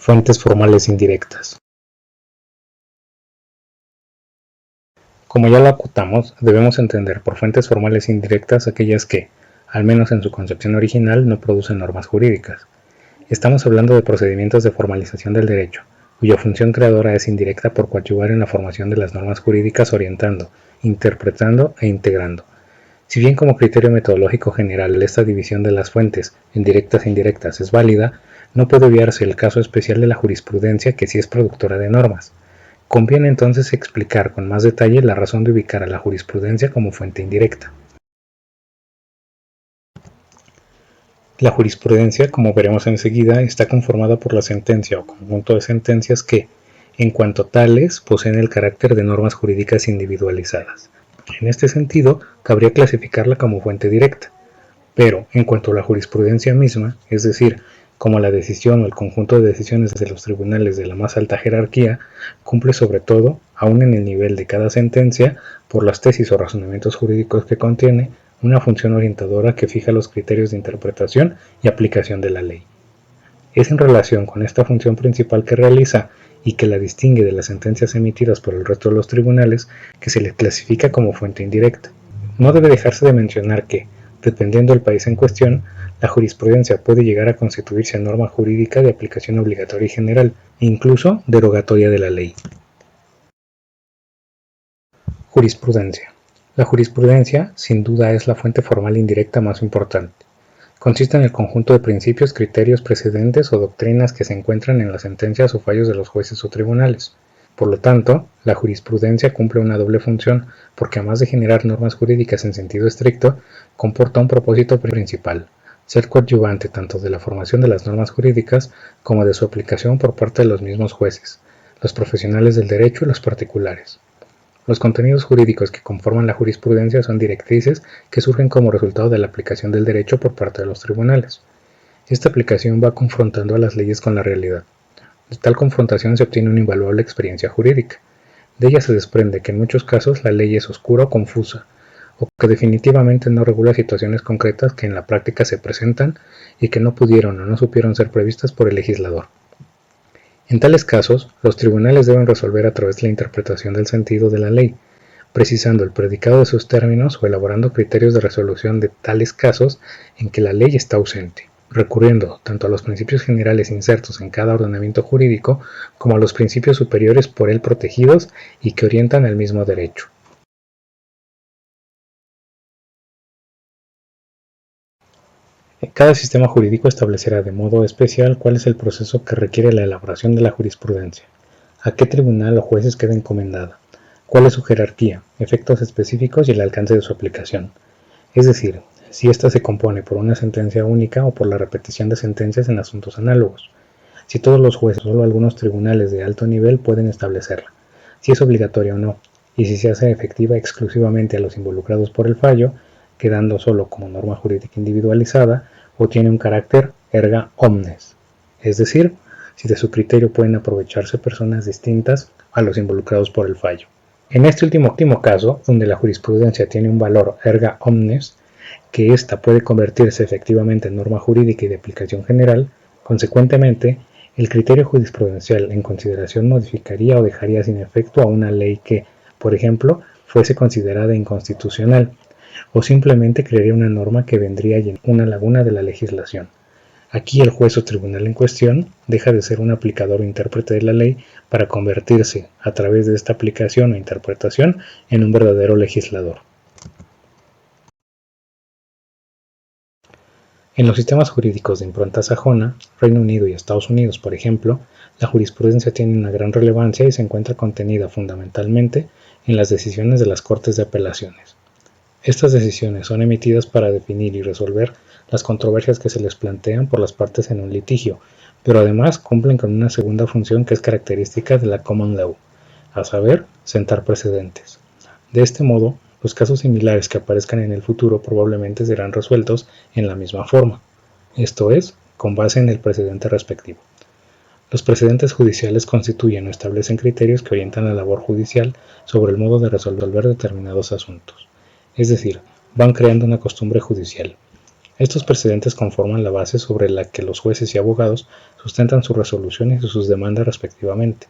Fuentes formales indirectas. Como ya lo acotamos, debemos entender por fuentes formales indirectas aquellas que, al menos en su concepción original, no producen normas jurídicas. Estamos hablando de procedimientos de formalización del derecho, cuya función creadora es indirecta por coadyuvar en la formación de las normas jurídicas orientando, interpretando e integrando. Si bien como criterio metodológico general esta división de las fuentes en directas e indirectas es válida, no puede obviarse el caso especial de la jurisprudencia que sí es productora de normas. Conviene entonces explicar con más detalle la razón de ubicar a la jurisprudencia como fuente indirecta. La jurisprudencia, como veremos enseguida, está conformada por la sentencia o conjunto de sentencias que, en cuanto tales, poseen el carácter de normas jurídicas individualizadas. En este sentido, cabría clasificarla como fuente directa. Pero, en cuanto a la jurisprudencia misma, es decir, como la decisión o el conjunto de decisiones de los tribunales de la más alta jerarquía, cumple sobre todo, aun en el nivel de cada sentencia, por las tesis o razonamientos jurídicos que contiene, una función orientadora que fija los criterios de interpretación y aplicación de la ley. Es en relación con esta función principal que realiza y que la distingue de las sentencias emitidas por el resto de los tribunales que se le clasifica como fuente indirecta. No debe dejarse de mencionar que, dependiendo del país en cuestión, la jurisprudencia puede llegar a constituirse en norma jurídica de aplicación obligatoria y general, e incluso derogatoria de la ley. Jurisprudencia. La jurisprudencia, sin duda, es la fuente formal indirecta más importante. Consiste en el conjunto de principios, criterios, precedentes o doctrinas que se encuentran en las sentencias o fallos de los jueces o tribunales. Por lo tanto, la jurisprudencia cumple una doble función porque además de generar normas jurídicas en sentido estricto, comporta un propósito principal, ser coadyuvante tanto de la formación de las normas jurídicas como de su aplicación por parte de los mismos jueces, los profesionales del derecho y los particulares. Los contenidos jurídicos que conforman la jurisprudencia son directrices que surgen como resultado de la aplicación del derecho por parte de los tribunales. Esta aplicación va confrontando a las leyes con la realidad. De tal confrontación se obtiene una invaluable experiencia jurídica. De ella se desprende que en muchos casos la ley es oscura o confusa, o que definitivamente no regula situaciones concretas que en la práctica se presentan y que no pudieron o no supieron ser previstas por el legislador. En tales casos, los tribunales deben resolver a través de la interpretación del sentido de la ley, precisando el predicado de sus términos o elaborando criterios de resolución de tales casos en que la ley está ausente, recurriendo tanto a los principios generales insertos en cada ordenamiento jurídico como a los principios superiores por él protegidos y que orientan el mismo derecho. Cada sistema jurídico establecerá de modo especial cuál es el proceso que requiere la elaboración de la jurisprudencia, a qué tribunal o jueces queda encomendada, cuál es su jerarquía, efectos específicos y el alcance de su aplicación. Es decir, si ésta se compone por una sentencia única o por la repetición de sentencias en asuntos análogos, si todos los jueces o solo algunos tribunales de alto nivel pueden establecerla, si es obligatoria o no, y si se hace efectiva exclusivamente a los involucrados por el fallo, quedando solo como norma jurídica individualizada, o tiene un carácter erga omnes, es decir, si de su criterio pueden aprovecharse personas distintas a los involucrados por el fallo. En este último caso, donde la jurisprudencia tiene un valor erga omnes, que ésta puede convertirse efectivamente en norma jurídica y de aplicación general, consecuentemente, el criterio jurisprudencial en consideración modificaría o dejaría sin efecto a una ley que, por ejemplo, fuese considerada inconstitucional, o simplemente crearía una norma que vendría a llenar una laguna de la legislación. Aquí el juez o tribunal en cuestión deja de ser un aplicador o intérprete de la ley para convertirse, a través de esta aplicación o interpretación, en un verdadero legislador. En los sistemas jurídicos de impronta sajona, Reino Unido y Estados Unidos, por ejemplo, la jurisprudencia tiene una gran relevancia y se encuentra contenida fundamentalmente en las decisiones de las Cortes de Apelaciones. Estas decisiones son emitidas para definir y resolver las controversias que se les plantean por las partes en un litigio, pero además cumplen con una segunda función que es característica de la common law, a saber, sentar precedentes. De este modo, los casos similares que aparezcan en el futuro probablemente serán resueltos en la misma forma, esto es, con base en el precedente respectivo. Los precedentes judiciales constituyen o establecen criterios que orientan la labor judicial sobre el modo de resolver determinados asuntos. Es decir, van creando una costumbre judicial. Estos precedentes conforman la base sobre la que los jueces y abogados sustentan sus resoluciones y sus demandas respectivamente.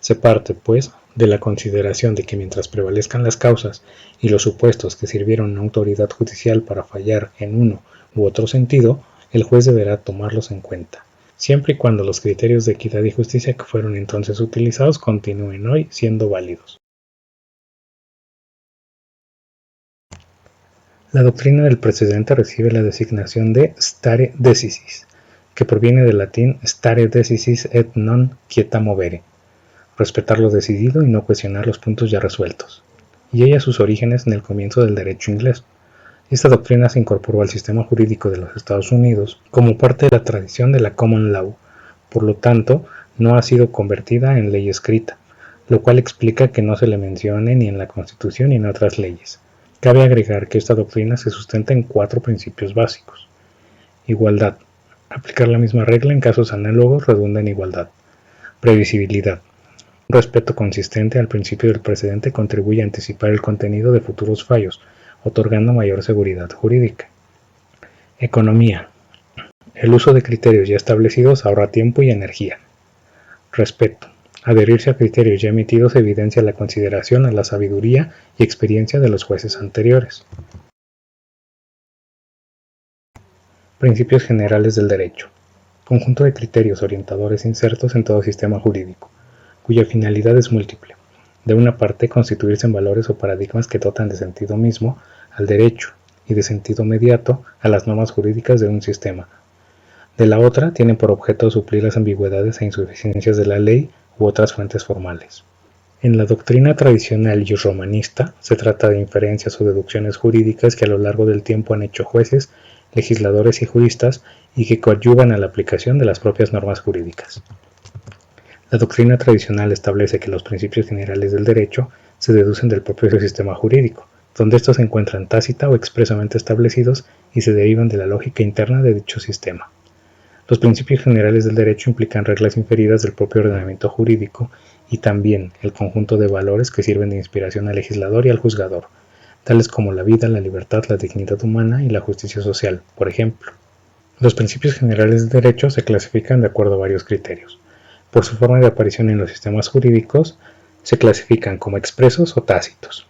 Se parte, pues, de la consideración de que mientras prevalezcan las causas y los supuestos que sirvieron a una autoridad judicial para fallar en uno u otro sentido, el juez deberá tomarlos en cuenta, siempre y cuando los criterios de equidad y justicia que fueron entonces utilizados continúen hoy siendo válidos. La doctrina del precedente recibe la designación de stare decisis, que proviene del latín stare decisis et non quieta movere, respetar lo decidido y no cuestionar los puntos ya resueltos, y halla sus orígenes en el comienzo del derecho inglés. Esta doctrina se incorporó al sistema jurídico de los Estados Unidos como parte de la tradición de la common law, por lo tanto, no ha sido convertida en ley escrita, lo cual explica que no se le mencione ni en la Constitución ni en otras leyes. Cabe agregar que esta doctrina se sustenta en 4 principios básicos. Igualdad. Aplicar la misma regla en casos análogos redunda en igualdad. Previsibilidad. Un respeto consistente al principio del precedente contribuye a anticipar el contenido de futuros fallos, otorgando mayor seguridad jurídica. Economía. El uso de criterios ya establecidos ahorra tiempo y energía. Respeto. Adherirse a criterios ya emitidos evidencia la consideración a la sabiduría y experiencia de los jueces anteriores. Principios generales del derecho. Conjunto de criterios orientadores insertos en todo sistema jurídico, cuya finalidad es múltiple. De una parte, constituirse en valores o paradigmas que dotan de sentido mismo al derecho y de sentido mediato a las normas jurídicas de un sistema. De la otra, tienen por objeto suplir las ambigüedades e insuficiencias de la ley u otras fuentes formales. En la doctrina tradicional jus-romanista se trata de inferencias o deducciones jurídicas que a lo largo del tiempo han hecho jueces, legisladores y juristas y que coadyuvan a la aplicación de las propias normas jurídicas. La doctrina tradicional establece que los principios generales del derecho se deducen del propio sistema jurídico, donde estos se encuentran tácita o expresamente establecidos y se derivan de la lógica interna de dicho sistema. Los principios generales del derecho implican reglas inferidas del propio ordenamiento jurídico y también el conjunto de valores que sirven de inspiración al legislador y al juzgador, tales como la vida, la libertad, la dignidad humana y la justicia social, por ejemplo. Los principios generales del derecho se clasifican de acuerdo a varios criterios. Por su forma de aparición en los sistemas jurídicos, se clasifican como expresos o tácitos.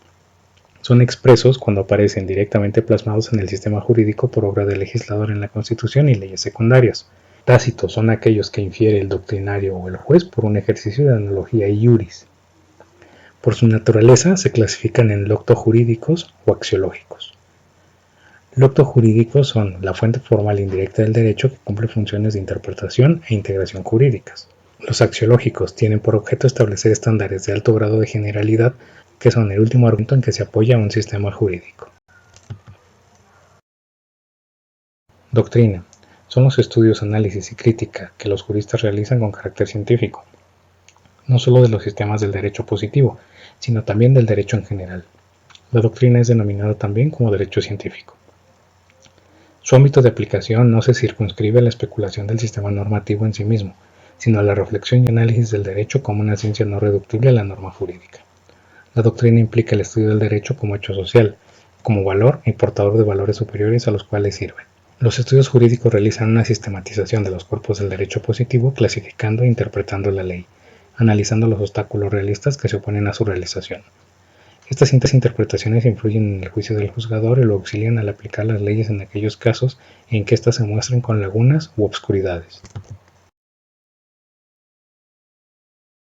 Son expresos cuando aparecen directamente plasmados en el sistema jurídico por obra del legislador en la Constitución y leyes secundarias. Tácitos son aquellos que infiere el doctrinario o el juez por un ejercicio de analogía iuris. Por su naturaleza se clasifican en loctojurídicos o axiológicos. Loctojurídicos son la fuente formal indirecta del derecho que cumple funciones de interpretación e integración jurídicas. Los axiológicos tienen por objeto establecer estándares de alto grado de generalidad que son el último argumento en que se apoya un sistema jurídico. Doctrina. Son los estudios, análisis y crítica que los juristas realizan con carácter científico, no solo de los sistemas del derecho positivo, sino también del derecho en general. La doctrina es denominada también como derecho científico. Su ámbito de aplicación no se circunscribe a la especulación del sistema normativo en sí mismo, sino a la reflexión y análisis del derecho como una ciencia no reductible a la norma jurídica. La doctrina implica el estudio del derecho como hecho social, como valor y portador de valores superiores a los cuales sirve. Los estudios jurídicos realizan una sistematización de los cuerpos del derecho positivo, clasificando e interpretando la ley, analizando los obstáculos realistas que se oponen a su realización. Estas interpretaciones influyen en el juicio del juzgador y lo auxilian al aplicar las leyes en aquellos casos en que éstas se muestren con lagunas u obscuridades.